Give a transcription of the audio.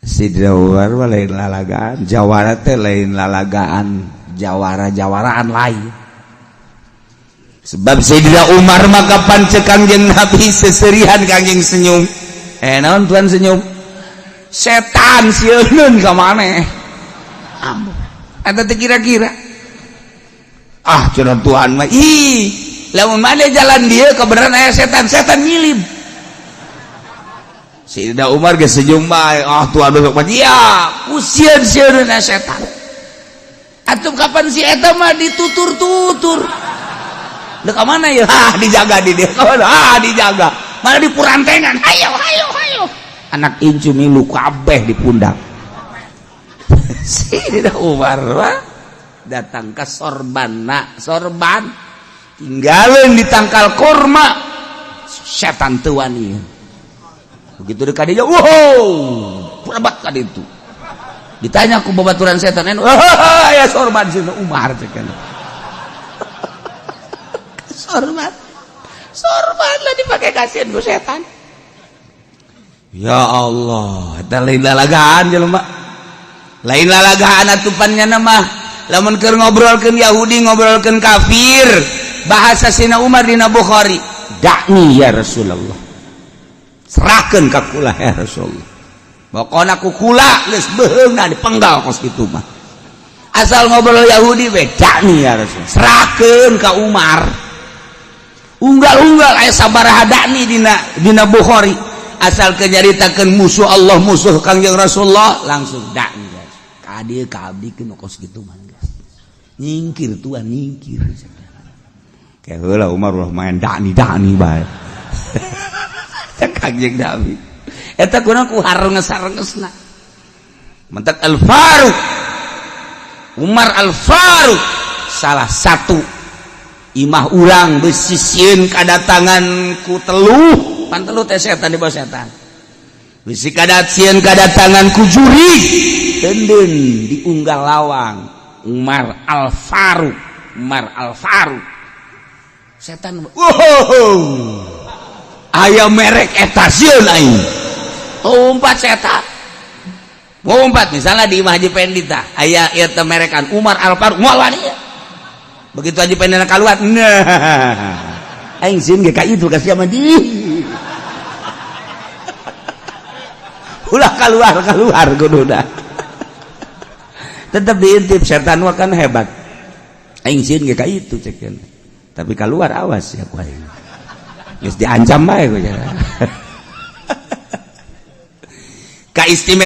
Sidra Umar lain lalagaan, jawara teh lain lalagaan, jawara-jawaraan lain. Sebab Sidra Umar mah kapan cek Kangjeng Nabi seserihan Kangjeng senyum. Naon tuan senyum? Setan sieun ka maneh. Ampun. Eta teh kira-kira. Ah, cenah Tuhan mah ih, lamun maneh jalan dieu kebenaran aya setan ngilim. Sidna Umar ge senyum bae, ah Tuhan besok mah iya, usieun-sieun setan. Atuh kapan si eta mah ditutur-tutur. Da ka mana ya? Ah, dijaga di dia. Ah, dijaga. Mana di purantengan. Hayo. Anak incu milu kabeh di pundak. Sidna Umar mah datang ke sorban tinggalin di tangkal kurma, setan teu wani. Begitu dekat dia, wow, purabat ka ditu. Ditanya ku babaturan setan, ya sorban Sidna Umar cekan. Sorban lah dipakai kasihan ku setan. Ya Allah, eta lain lalagaan jelema. Lain lalagaan atupannya nama. Lamun keur ngobrolkeun Yahudi, ngobrolkeun kafir, bahasa Sidna Umar dina Bukhari, dakni ya Rasulullah. Serahkeun ka kula ya Rasulullah. Pokona ku kula geus beheungna dipenggal kos kitu mah. Asal ngobrol Yahudi we dakni ya Rasul. Serahkeun ka Umar. Unggal-unggal aya sabaraha dakni dina Bukhari. Asal kenyaritakeun musuh Allah, musuh Kangjeng Rasulullah, langsung dakni. Ka dieu ka abdi keun kos kitu mah. Nyingkir tuan nyingkir kayak heula Umar ulah main dakni bae Kangjeng Nabi eta kuna ku harenges-harengesna mentek Al-Faruq Umar Al-Faruq salah satu imah urang besisieun kadatangan ku teluh pan teluh teh setan di bawah setan bisi kadatsieun kadatangan ku juri teudeun di unggal lawang Umar Al-Faruq setan aya merek eta sieun aing umpat setan umpat misalnya di Imah Haji Pendita aya ieu teh merekan Umar Al-Faruq moal wani begitu Haji Pendita kaluar nah aing sieun ge ka itu ka sia mah di ulah keluar kuduna tetap diintip setan mah kan hebat aing sieun ge ka itu cekeun tapi keluar awas ya ku aing geus diancam bae ku cenah ka